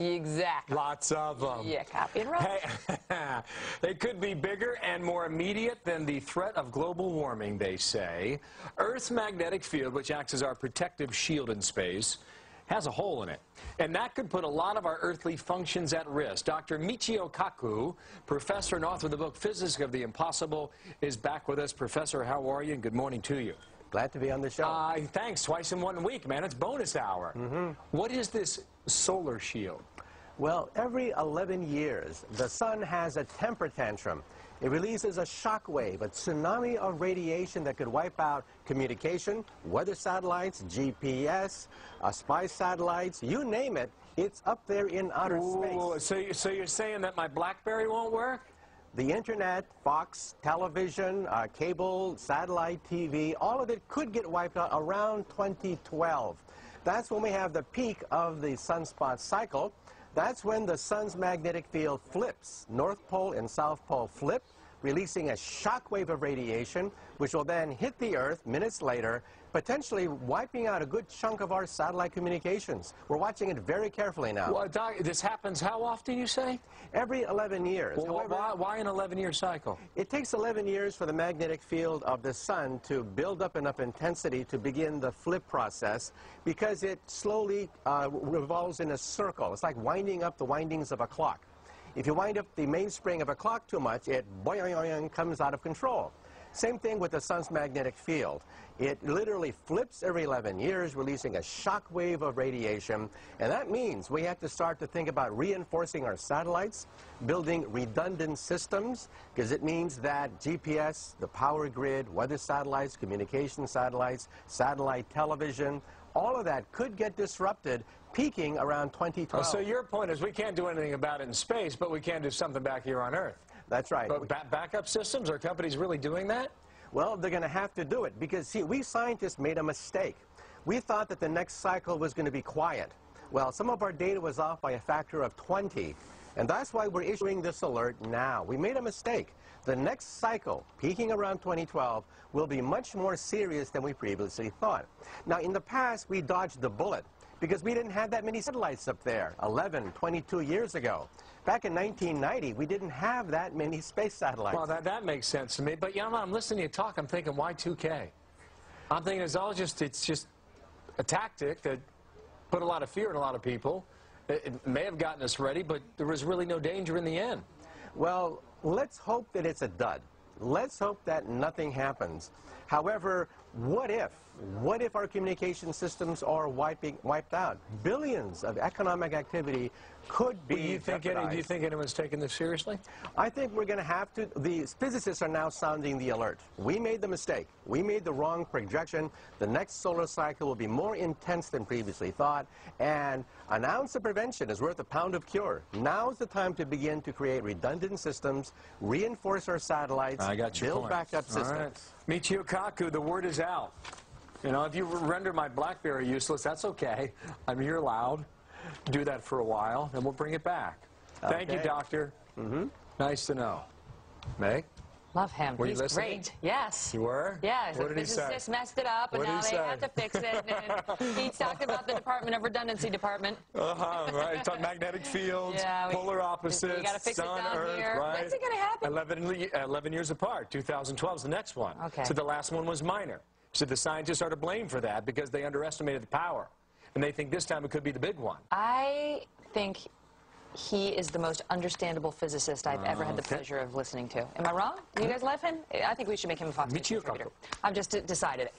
Exactly. Lots of them. Yeah, copy and roll. Hey, they could be bigger and more immediate than the threat of global warming, they say. Earth's magnetic field, which acts as our protective shield in space, has a hole in it. And that could put a lot of our earthly functions at risk. Dr. Michio Kaku, professor and author of the book Physics of the Impossible, is back with us. Professor, how are you? And good morning to you. Glad to be on the show. Thanks. Twice in 1 week, man. It's bonus hour. What is this solar shield? Well, every 11 years, the sun has a temper tantrum. It releases a shock wave, a tsunami of radiation that could wipe out communication, weather satellites, GPS, spy satellites, you name it. It's up there in outer space. So you're saying that my BlackBerry won't work? The internet, Fox, television, cable, satellite TV, all of it could get wiped out around 2012. That's when we have the peak of the sunspot cycle. That's when the sun's magnetic field flips. North Pole and South Pole flip, releasing a shock wave of radiation, which will then hit the Earth minutes later, potentially wiping out a good chunk of our satellite communications. We're watching it very carefully now. Well, Doc, this happens how often, you say? Every 11 years. Well, why an 11-year cycle? It takes 11 years for the magnetic field of the sun to build up enough intensity to begin the flip process, because it slowly revolves in a circle. It's like winding up the windings of a clock. If you wind up the mainspring of a clock too much, it boing, comes out of control. Same thing with the sun's magnetic field. It literally flips every 11 years, releasing a shock wave of radiation. And that means we have to start to think about reinforcing our satellites, building redundant systems, because it means that GPS, the power grid, weather satellites, communication satellites, satellite television, all of that could get disrupted, peaking around 2012. So your point is we can't do anything about it in space, but we can do something back here on Earth. That's right. But backup systems, are companies really doing that? Well, they're going to have to do it because, see, we scientists made a mistake. We thought that the next cycle was going to be quiet. Well, some of our data was off by a factor of 20, and that's why we're issuing this alert now. We made a mistake. The next cycle, peaking around 2012, will be much more serious than we previously thought. Now, in the past, we dodged the bullet because we didn't have that many satellites up there 11, 22 years ago. Back in 1990, we didn't have that many space satellites. Well, that makes sense to me. But, you know, I'm listening to you talk, I'm thinking, why 2K? I'm thinking it's just a tactic that put a lot of fear in a lot of people. It may have gotten us ready, but there was really no danger in the end. Well, let's hope that it's a dud. Let's hope that nothing happens. However, what if our communication systems are wiped out? Billions of economic activity could be do you think anyone's taking this seriously? I think we're going to have to. The physicists are now sounding the alert. We made the mistake. We made the wrong projection. The next solar cycle will be more intense than previously thought, and an ounce of prevention is worth a pound of cure. Now is the time to begin to create redundant systems, reinforce our satellites, build backup systems. All right. Michio Kaku, the word is out. You know, if you render my BlackBerry useless, that's okay. I'm here loud. Do that for a while, and we'll bring it back. Okay. Thank you, Doctor. Nice to know. Meg? Love him. Were you He's listening? Great. Yes. You were? Yes. What did he say? The physicists messed it up, and now they have to fix it. And he talked about the Department of Redundancy Department. Right. He talked magnetic fields, polar opposites, you gotta fix sun, it down Earth, here. right? When's it going to happen? 11 years apart. 2012 is the next one. Okay. So the last one was minor. So the scientists are to blame for that because they underestimated the power. And they think this time it could be the big one. I think he is the most understandable physicist I've ever had the pleasure of listening to. Am I wrong? Do you guys love him? I think we should make him a Fox News contributor. I've just decided it.